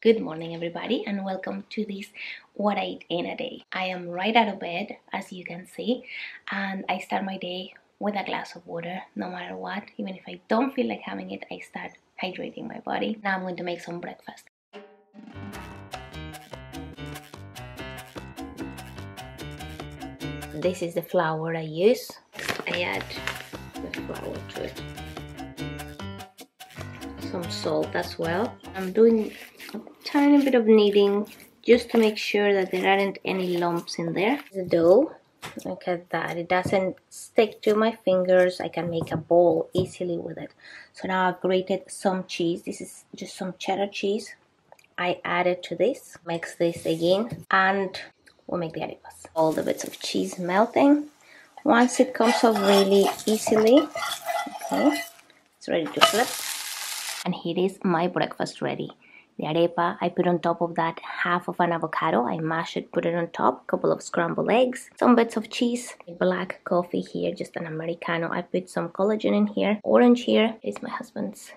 Good morning everybody and welcome to this what I eat in a day. I am right out of bed as you can see, and I start my day with a glass of water no matter what. Even if I don't feel like having it, I start hydrating my body. Now I'm going to make some breakfast. This is the flour I use. I add the flour to it. Some salt as well. I'm doing a tiny bit of kneading just to make sure that there aren't any lumps in there. The dough, look at that, it doesn't stick to my fingers. I can make a bowl easily with it. So now I've grated some cheese. This is just some cheddar cheese. I added to this, mix this again, and we'll make the arepas. All the bits of cheese melting. Once it comes off really easily, okay, it's ready to flip. And here is my breakfast ready. The arepa, I put on top of that half of an avocado. I mash it, put it on top, a couple of scrambled eggs, some bits of cheese, black coffee here, just an Americano. I put some collagen in here. Orange here is my husband's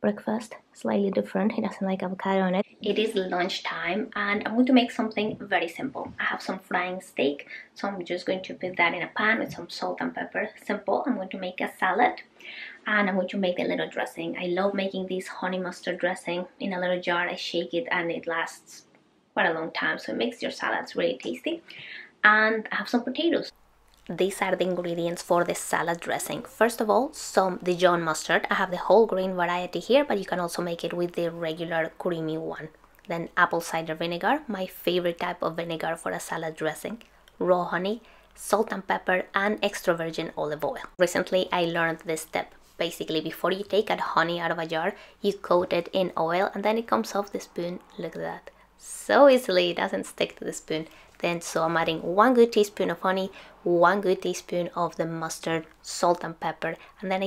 breakfast, slightly different. He doesn't like avocado on it. It is lunchtime and I'm going to make something very simple. I have some frying steak, so I'm just going to put that in a pan with some salt and pepper. Simple. I'm going to make a salad. And I'm going to make a little dressing. I love making this honey mustard dressing in a little jar. I shake it and it lasts quite a long time, so it makes your salads really tasty. And I have some potatoes. These are the ingredients for the salad dressing. First of all, some Dijon mustard. I have the whole grain variety here, but you can also make it with the regular creamy one. Then apple cider vinegar, my favorite type of vinegar for a salad dressing. Raw honey, salt and pepper, and extra virgin olive oil. Recently, I learned this tip. Basically, before you take a honey out of a jar, you coat it in oil and then it comes off the spoon. Look at that. So easily, it doesn't stick to the spoon. Then, so I'm adding 1 good teaspoon of honey, 1 good teaspoon of the mustard, salt and pepper. And then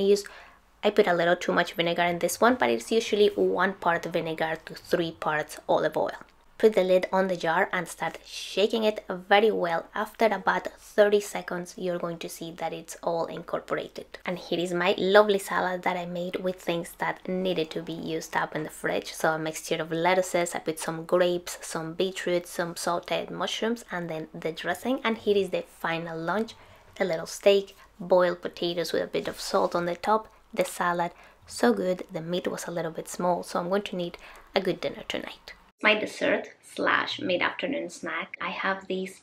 I put a little too much vinegar in this one, but it's usually 1 part vinegar to 3 parts olive oil. Put the lid on the jar and start shaking it very well. After about 30 seconds, you're going to see that it's all incorporated. And here is my lovely salad that I made with things that needed to be used up in the fridge. So a mixture of lettuces, I put some grapes, some beetroot, some sauteed mushrooms, and then the dressing. And here is the final lunch, the little steak, boiled potatoes with a bit of salt on the top, the salad. So good. The meat was a little bit small, so I'm going to need a good dinner tonight. My dessert / mid-afternoon snack. I have these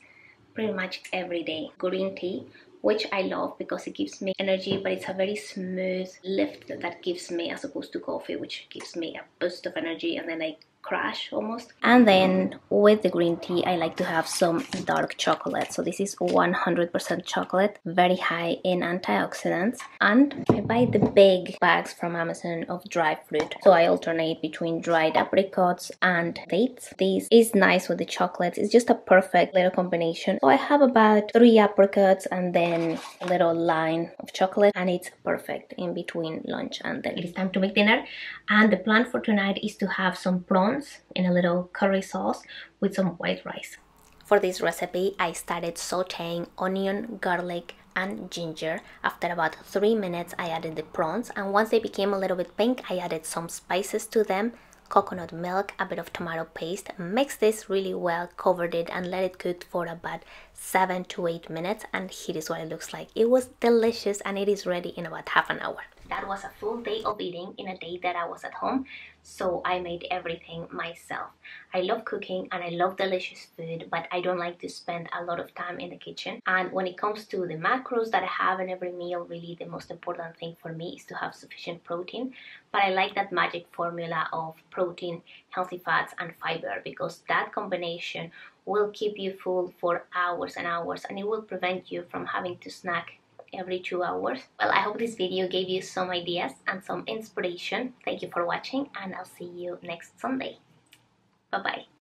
pretty much every day. Green tea, which I love because it gives me energy, but it's a very smooth lift that gives me, as opposed to coffee, which gives me a boost of energy and then I crash almost. And then with the green tea, I like to have some dark chocolate. So this is 100% chocolate, very high in antioxidants. And I buy the big bags from Amazon of dry fruit. So I alternate between dried apricots and dates. This is nice with the chocolates. It's just a perfect little combination. So I have about 3 apricots and then a little line of chocolate, and it's perfect in between lunch and then it is time to make dinner. And the plan for tonight is to have some prawns in a little curry sauce with some white rice. For this recipe, I started sauteing onion, garlic, and ginger. After about 3 minutes, I added the prawns, and once they became a little bit pink, I added some spices to them, coconut milk, a bit of tomato paste. Mixed this really well, covered it, and let it cook for about 7 to 8 minutes, and here is what it looks like. It was delicious and it is ready in about half an hour. That was a full day of eating in a day that I was at home, so I made everything myself. I love cooking and I love delicious food, but I don't like to spend a lot of time in the kitchen. And when it comes to the macros that I have in every meal, really the most important thing for me is to have sufficient protein. But I like that magic formula of protein, healthy fats, and fiber, because that combination will keep you full for hours and hours, and it will prevent you from having to snack every 2 hours. Well, I hope this video gave you some ideas and some inspiration. Thank you for watching, and I'll see you next Sunday. Bye-bye.